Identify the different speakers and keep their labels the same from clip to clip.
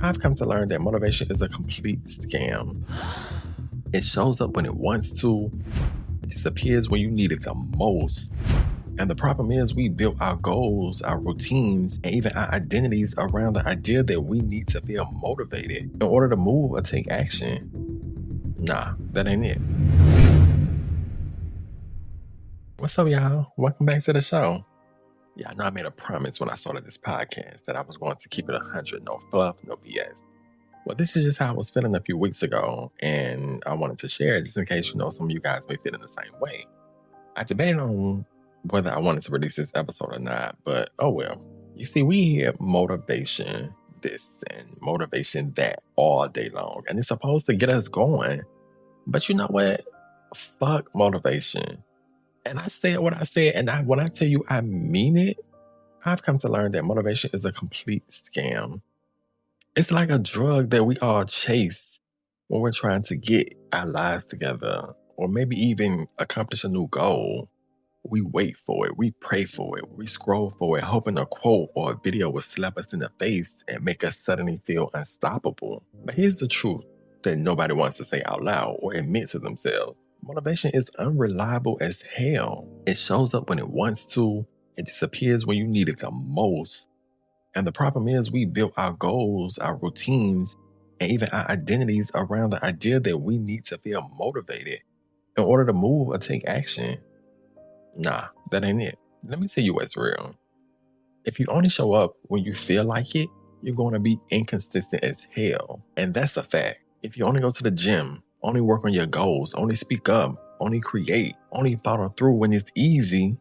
Speaker 1: I've come to learn that motivation is a complete scam. It shows up when it wants to, it disappears when you need it the most. And the problem is, we built our goals, our routines, and even our identities around the idea that we need to feel motivated in order to move or take action. Nah, that ain't it. What's up, y'all? Welcome back to the show. Yeah, I know I made a promise when I started this podcast that I was going to keep it 100, no fluff, no BS. Well, this is just how I was feeling a few weeks ago, and I wanted to share it just in case, some of you guys may feel in the same way. I debated on whether I wanted to release this episode or not, but oh well. You see, we hear motivation this and motivation that all day long, and it's supposed to get us going. But you know what? Fuck motivation. And I said what I said, and when I tell you I mean it, I've come to learn that motivation is a complete scam. It's like a drug that we all chase when we're trying to get our lives together or maybe even accomplish a new goal. We wait for it, we pray for it, we scroll for it, hoping a quote or a video will slap us in the face and make us suddenly feel unstoppable. But here's the truth that nobody wants to say out loud or admit to themselves. Motivation is unreliable as hell. It shows up when it wants to, it disappears when you need it the most. And the problem is, we built our goals, our routines, and even our identities around the idea that we need to feel motivated in order to move or take action. Nah, that ain't it. Let me tell you what's real. If you only show up when you feel like it, you're going to be inconsistent as hell. And that's a fact. If you only go to the gym, only work on your goals, only speak up, only create, only follow through when it's easy,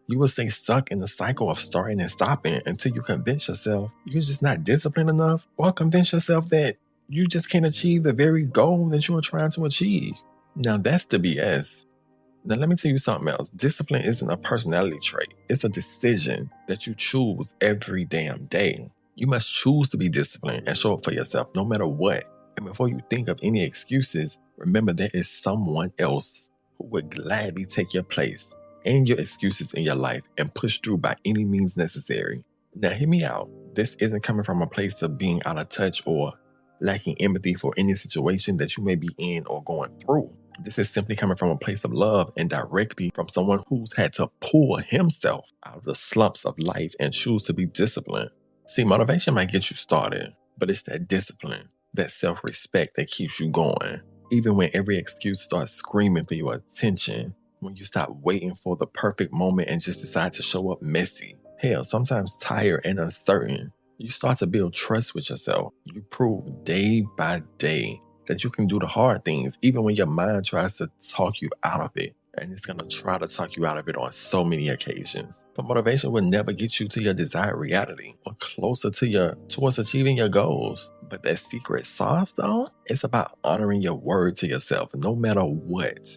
Speaker 1: you will stay stuck in the cycle of starting and stopping until you convince yourself you're just not disciplined enough, or convince yourself that you just can't achieve the very goal that you are trying to achieve. Now that's the BS. Now let me tell you something else. Discipline isn't a personality trait. It's a decision that you choose every damn day. You must choose to be disciplined and show up for yourself no matter what. And before you think of any excuses, remember there is someone else who would gladly take your place and your excuses in your life and push through by any means necessary. Now hear me out. This isn't coming from a place of being out of touch or lacking empathy for any situation that you may be in or going through. This is simply coming from a place of love and directly from someone who's had to pull himself out of the slumps of life and choose to be disciplined. See, motivation might get you started, but it's that discipline, that self-respect that keeps you going. Even when every excuse starts screaming for your attention, when you stop waiting for the perfect moment and just decide to show up messy, hell, sometimes tired and uncertain, you start to build trust with yourself. You prove day by day that you can do the hard things, even when your mind tries to talk you out of it. And it's going to try to talk you out of it on so many occasions. But motivation will never get you to your desired reality or closer towards achieving your goals. But that secret sauce, though, it's about honoring your word to yourself no matter what.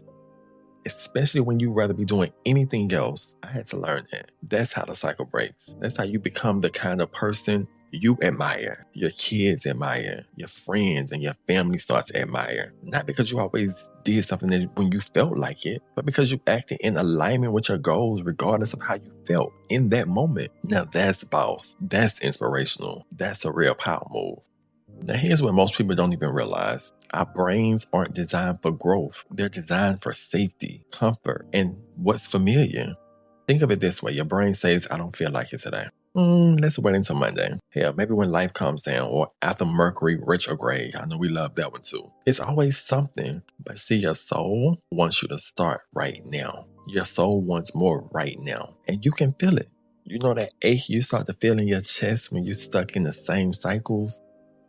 Speaker 1: Especially when you'd rather be doing anything else. I had to learn that. That's how the cycle breaks. That's how you become the kind of person you admire, your kids admire, your friends and your family start to admire. Not because you always did something when you felt like it, but because you acted in alignment with your goals regardless of how you felt in that moment. Now that's boss. That's inspirational. That's a real power move. Now here's what most people don't even realize. Our brains aren't designed for growth. They're designed for safety, comfort, and what's familiar. Think of it this way. Your brain says, I don't feel like it today. Let's wait until Monday. Hell, maybe when life comes down or after Mercury retrograde. I know we love that one too. It's always something. But see, your soul wants you to start right now. Your soul wants more right now. And you can feel it. You know that ache you start to feel in your chest when you're stuck in the same cycles?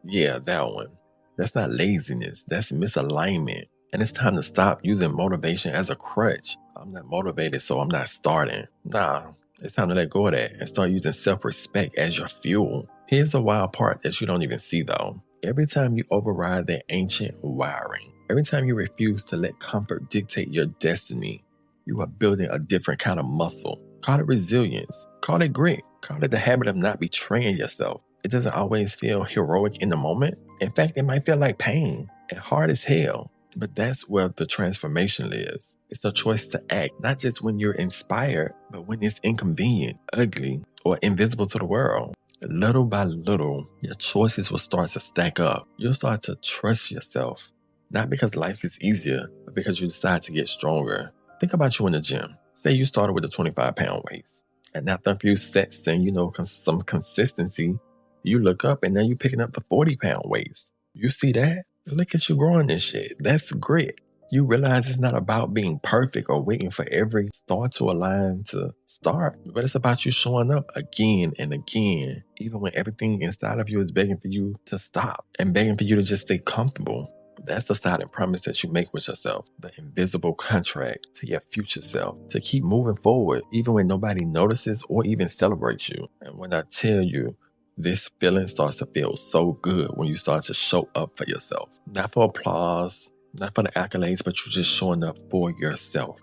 Speaker 1: Yeah, that one. That's not laziness. That's misalignment. And it's time to stop using motivation as a crutch. I'm not motivated, so I'm not starting. Nah. It's time to let go of that and start using self-respect as your fuel. Here's the wild part that you don't even see though. Every time you override that ancient wiring, every time you refuse to let comfort dictate your destiny, you are building a different kind of muscle. Call it resilience. Call it grit. Call it the habit of not betraying yourself. It doesn't always feel heroic in the moment. In fact, it might feel like pain and hard as hell. But that's where the transformation lives. It's a choice to act, not just when you're inspired, but when it's inconvenient, ugly, or invisible to the world. Little by little, your choices will start to stack up. You'll start to trust yourself. Not because life is easier, but because you decide to get stronger. Think about you in the gym. Say you started with a 25-pound weights. And after a few sets and, some consistency, you look up and now you're picking up the 40-pound weights. You see that? Look at you growing this shit. That's grit. You realize it's not about being perfect or waiting for every star to align to start, but it's about you showing up again and again, even when everything inside of you is begging for you to stop and begging for you to just stay comfortable. That's the silent promise that you make with yourself, the invisible contract to your future self, to keep moving forward, even when nobody notices or even celebrates you. And when I tell you, this feeling starts to feel so good when you start to show up for yourself. Not for applause, not for the accolades, but you're just showing up for yourself.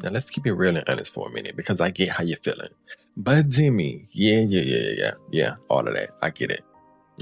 Speaker 1: Now let's keep it real and honest for a minute, because I get how you're feeling. But Demi, yeah, all of that, I get it.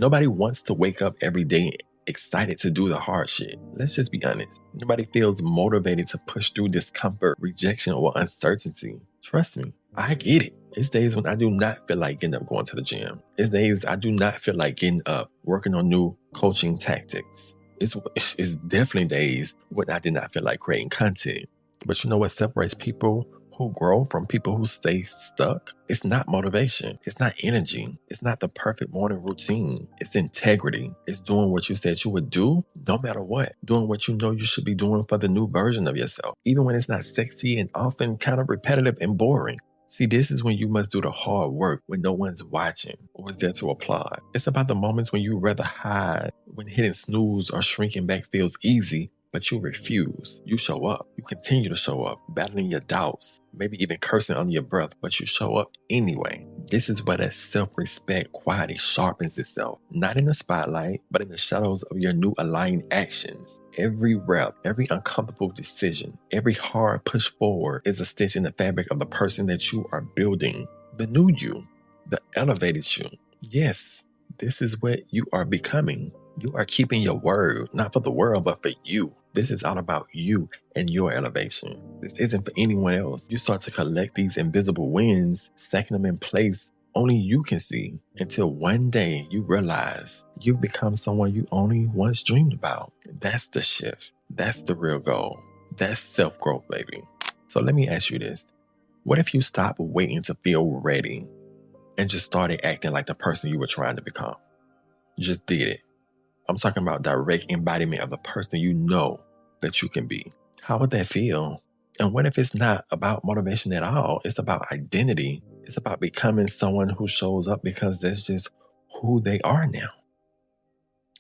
Speaker 1: Nobody wants to wake up every day excited to do the hard shit. Let's just be honest. Nobody feels motivated to push through discomfort, rejection, or uncertainty. Trust me, I get it. It's days when I do not feel like getting up going to the gym. It's days I do not feel like getting up, working on new coaching tactics. It's definitely days when I did not feel like creating content. But you know what separates people who grow from people who stay stuck? It's not motivation. It's not energy. It's not the perfect morning routine. It's integrity. It's doing what you said you would do, no matter what. Doing what you know you should be doing for the new version of yourself, even when it's not sexy and often kind of repetitive and boring. See, this is when you must do the hard work when no one's watching or is there to applaud. It's about the moments when you rather hide, when hitting snooze or shrinking back feels easy, but you refuse. You show up. You continue to show up, battling your doubts, maybe even cursing under your breath, but you show up anyway. This is where that self-respect quietly sharpens itself, not in the spotlight, but in the shadows of your new aligned actions. Every rep, every uncomfortable decision, every hard push forward is a stitch in the fabric of the person that you are building. The new you, the elevated you. Yes, this is what you are becoming. You are keeping your word, not for the world, but for you. This is all about you and your elevation. This isn't for anyone else. You start to collect these invisible wins, stacking them in place only you can see, until one day you realize you've become someone you only once dreamed about. That's the shift. That's the real goal. That's self-growth, baby. So let me ask you this. What if you stopped waiting to feel ready and just started acting like the person you were trying to become? Just did it. I'm talking about direct embodiment of the person you know that you can be. How would that feel? And what if it's not about motivation at all? It's about identity. It's about becoming someone who shows up because that's just who they are now.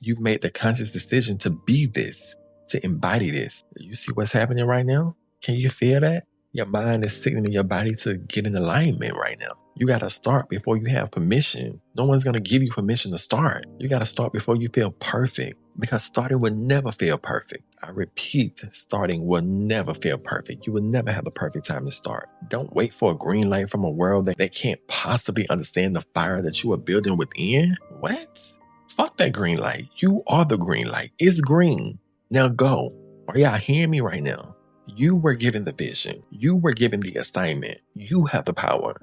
Speaker 1: You've made the conscious decision to be this, to embody this. You see what's happening right now? Can you feel that? Your mind is signaling your body to get in alignment right now. You got to start before you have permission. No one's going to give you permission to start. You got to start before you feel perfect, because starting will never feel perfect. I repeat, starting will never feel perfect. You will never have the perfect time to start. Don't wait for a green light from a world that they can't possibly understand the fire that you are building within. What? Fuck that green light. You are the green light. It's green. Now go. Are y'all hearing me right now? You were given the vision. You were given the assignment. You have the power.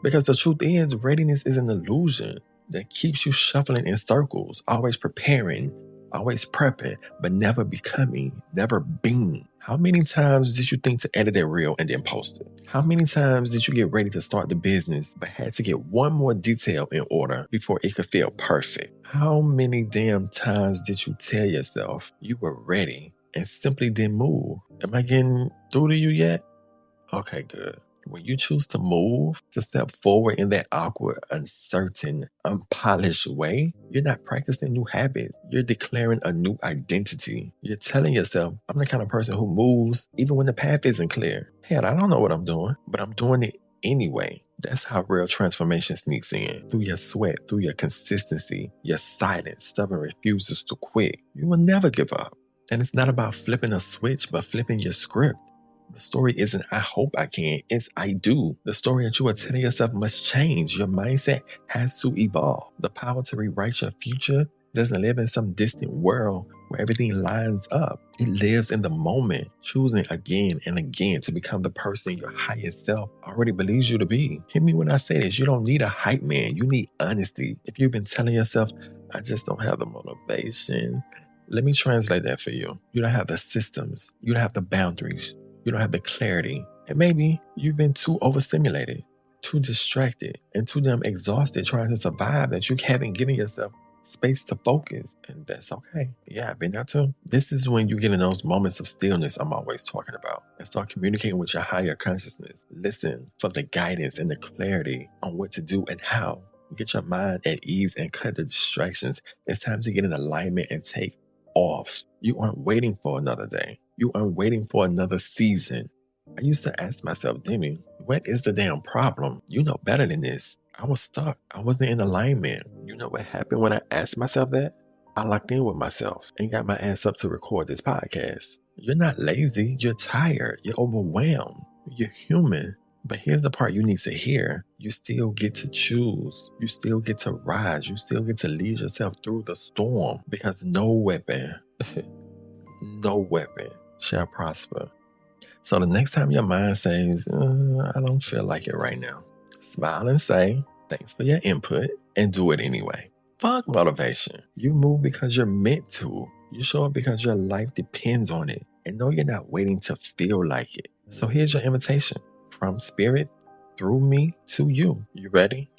Speaker 1: Because the truth is, readiness is an illusion that keeps you shuffling in circles, always preparing, always prepping, but never becoming, never being. How many times did you think to edit a reel and then post it? How many times did you get ready to start the business, but had to get one more detail in order before it could feel perfect? How many damn times did you tell yourself you were ready and simply didn't move? Am I getting through to you yet? Okay, good. When you choose to move, to step forward in that awkward, uncertain, unpolished way, you're not practicing new habits. You're declaring a new identity. You're telling yourself, I'm the kind of person who moves even when the path isn't clear. Hell, I don't know what I'm doing, but I'm doing it anyway. That's how real transformation sneaks in. Through your sweat, through your consistency, your silent, stubborn refusals to quit. You will never give up. And it's not about flipping a switch, but flipping your script. The story isn't I hope I can, it's I do. The story that you are telling yourself must change. Your mindset has to evolve. The power to rewrite your future doesn't live in some distant world where everything lines up. It lives in the moment, choosing again and again to become the person your highest self already believes you to be. Hear me when I say this. You don't need a hype man. You need honesty. If you've been telling yourself, I just don't have the motivation, let me translate that for you. You don't have the systems. You don't have the boundaries. You don't have the clarity. And maybe you've been too overstimulated, too distracted, and too damn exhausted trying to survive that you haven't given yourself space to focus. And that's okay. Yeah, I've been there too. This is when you get in those moments of stillness I'm always talking about and start communicating with your higher consciousness. Listen for the guidance and the clarity on what to do and how. Get your mind at ease and cut the distractions. It's time to get in alignment and take off. You aren't waiting for another day. You aren't waiting for another season. I used to ask myself, Demi, what is the damn problem? You know better than this. I was stuck. I wasn't in alignment. You know what happened when I asked myself that? I locked in with myself and got my ass up to record this podcast. You're not lazy. You're tired. You're overwhelmed. You're human. But here's the part you need to hear. You still get to choose. You still get to rise. You still get to lead yourself through the storm because no weapon, no weapon shall prosper. So the next time your mind says, I don't feel like it right now, smile and say, thanks for your input and do it anyway. Fuck motivation. You move because you're meant to. You show up because your life depends on it. And no, you're not waiting to feel like it. So here's your invitation. From spirit, through me, to you. You ready?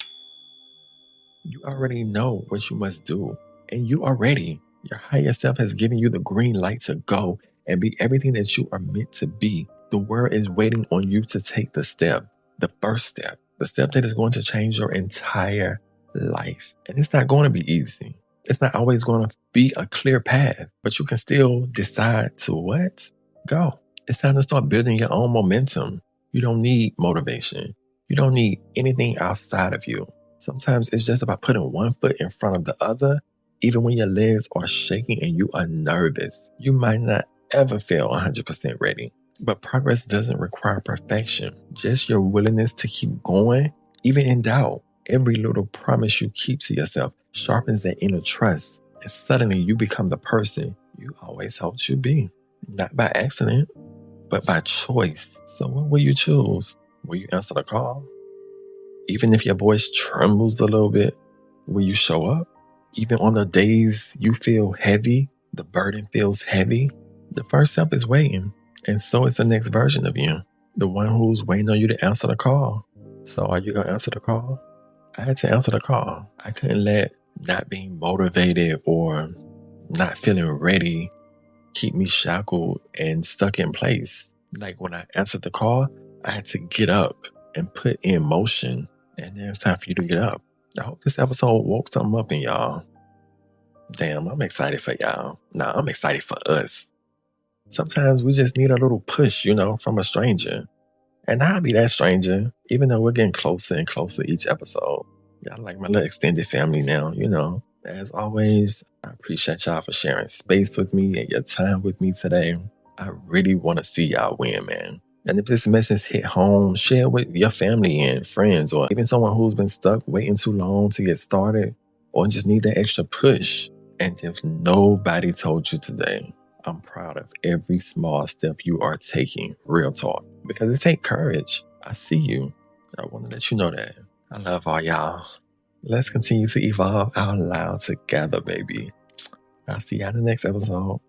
Speaker 1: You already know what you must do. And you are ready. Your higher self has given you the green light to go and be everything that you are meant to be. The world is waiting on you to take the step, the first step, the step that is going to change your entire life. And it's not going to be easy. It's not always going to be a clear path, but you can still decide to what? Go. It's time to start building your own momentum. You don't need motivation. You don't need anything outside of you. Sometimes it's just about putting one foot in front of the other, even when your legs are shaking and you are nervous. You might not ever feel 100% ready, but progress doesn't require perfection. Just your willingness to keep going, even in doubt. Every little promise you keep to yourself sharpens that inner trust, and suddenly you become the person you always hoped you'd be. Not by accident, but by choice. So what will you choose? Will you answer the call? Even if your voice trembles a little bit, will you show up? Even on the days you feel heavy, the burden feels heavy, the first step is waiting. And so is the next version of you, the one who's waiting on you to answer the call. So are you going to answer the call? I had to answer the call. I couldn't let not being motivated or not feeling ready keep me shackled and stuck in place. Like when I answered the call, I had to get up and put in motion. And then it's time for you to get up. I hope this episode woke something up in y'all. Damn, I'm excited for y'all. Nah, I'm excited for us. Sometimes we just need a little push, from a stranger. And I'll be that stranger, even though we're getting closer and closer each episode. Y'all like my little extended family now, As always, I appreciate y'all for sharing space with me and your time with me today. I really want to see y'all win, man. And if this message hit home, share it with your family and friends, or even someone who's been stuck waiting too long to get started, or just need that extra push. And if nobody told you today, I'm proud of every small step you are taking, real talk, because it takes courage. I see you. I want to let you know that. I love all y'all. Let's continue to evolve out loud together, baby. I'll see y'all in the next episode.